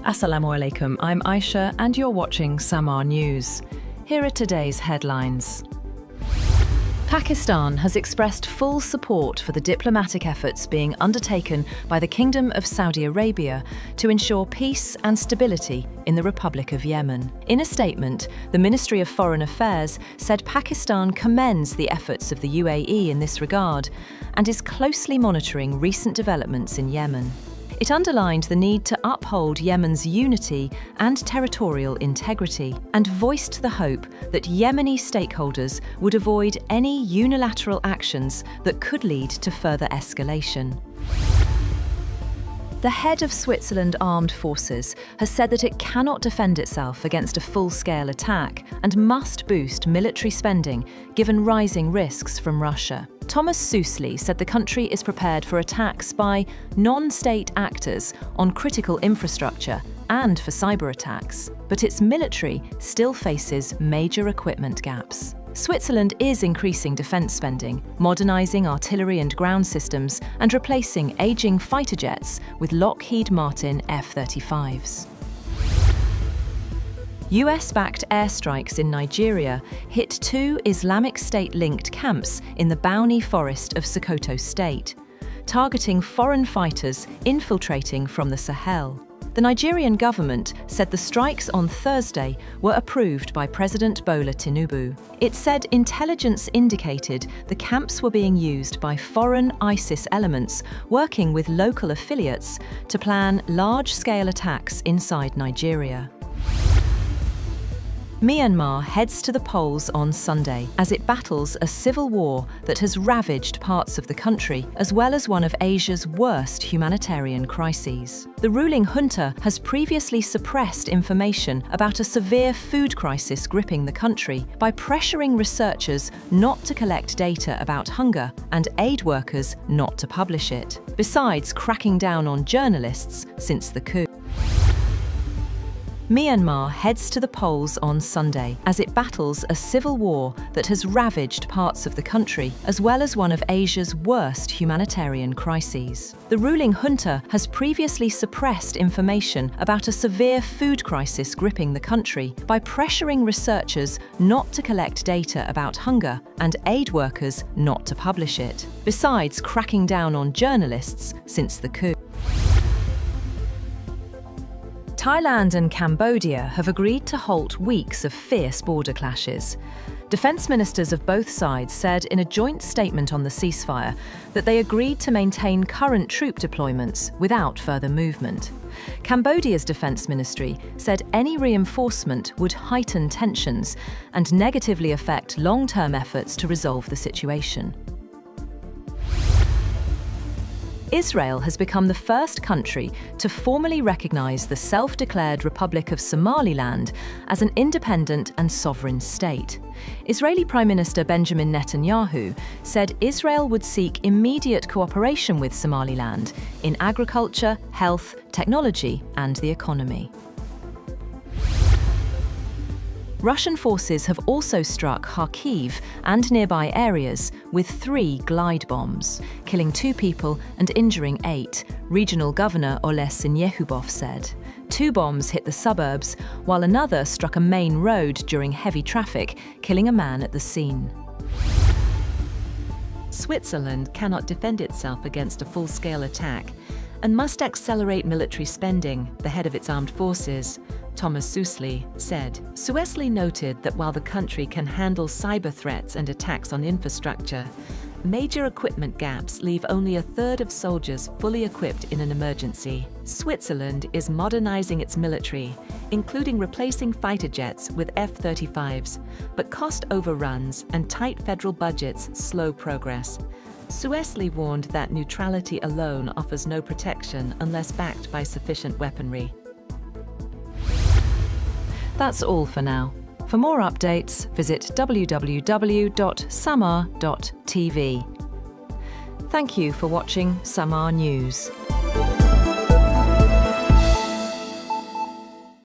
Assalamu alaikum, I'm Aisha and you're watching Samaa News. Here are today's headlines. Pakistan has expressed full support for the diplomatic efforts being undertaken by the Kingdom of Saudi Arabia to ensure peace and stability in the Republic of Yemen. In a statement, the Ministry of Foreign Affairs said Pakistan commends the efforts of the UAE in this regard and is closely monitoring recent developments in Yemen. It underlined the need to uphold Yemen's unity and territorial integrity and voiced the hope that Yemeni stakeholders would avoid any unilateral actions that could lead to further escalation. The head of Switzerland Armed Forces has said that it cannot defend itself against a full-scale attack and must boost military spending given rising risks from Russia. Thomas Süssli said the country is prepared for attacks by non-state actors on critical infrastructure and for cyber attacks, but its military still faces major equipment gaps. Switzerland is increasing defence spending, modernising artillery and ground systems and replacing ageing fighter jets with Lockheed Martin F-35s. US-backed airstrikes in Nigeria hit 2 Islamic State-linked camps in the Bounty Forest of Sokoto State, targeting foreign fighters infiltrating from the Sahel. The Nigerian government said the strikes on Thursday were approved by President Bola Tinubu. It said intelligence indicated the camps were being used by foreign ISIS elements working with local affiliates to plan large-scale attacks inside Nigeria. Myanmar heads to the polls on Sunday as it battles a civil war that has ravaged parts of the country, as well as one of Asia's worst humanitarian crises. The ruling junta has previously suppressed information about a severe food crisis gripping the country by pressuring researchers not to collect data about hunger and aid workers not to publish it, besides cracking down on journalists since the coup. Myanmar heads to the polls on Sunday as it battles a civil war that has ravaged parts of the country, as well as one of Asia's worst humanitarian crises. The ruling junta has previously suppressed information about a severe food crisis gripping the country by pressuring researchers not to collect data about hunger and aid workers not to publish it, besides cracking down on journalists since the coup. Thailand and Cambodia have agreed to halt weeks of fierce border clashes. Defence ministers of both sides said in a joint statement on the ceasefire that they agreed to maintain current troop deployments without further movement. Cambodia's defence ministry said any reinforcement would heighten tensions and negatively affect long-term efforts to resolve the situation. Israel has become the first country to formally recognise the self-declared Republic of Somaliland as an independent and sovereign state. Israeli Prime Minister Benjamin Netanyahu said Israel would seek immediate cooperation with Somaliland in agriculture, health, technology and the economy. Russian forces have also struck Kharkiv and nearby areas with 3 glide bombs, killing 2 people and injuring 8, Regional Governor Oleh Syniehubov said. 2 bombs hit the suburbs, while another struck a main road during heavy traffic, killing a man at the scene. Switzerland cannot defend itself against a full-scale attack and must accelerate military spending, the head of its armed forces, Thomas Süssli, said. Süssli noted that while the country can handle cyber threats and attacks on infrastructure, major equipment gaps leave only a third of soldiers fully equipped in an emergency. Switzerland is modernizing its military, including replacing fighter jets with F-35s, but cost overruns and tight federal budgets slow progress. Süssli warned that neutrality alone offers no protection unless backed by sufficient weaponry. That's all for now. For more updates, visit www.samaa.tv. Thank you for watching Samaa News.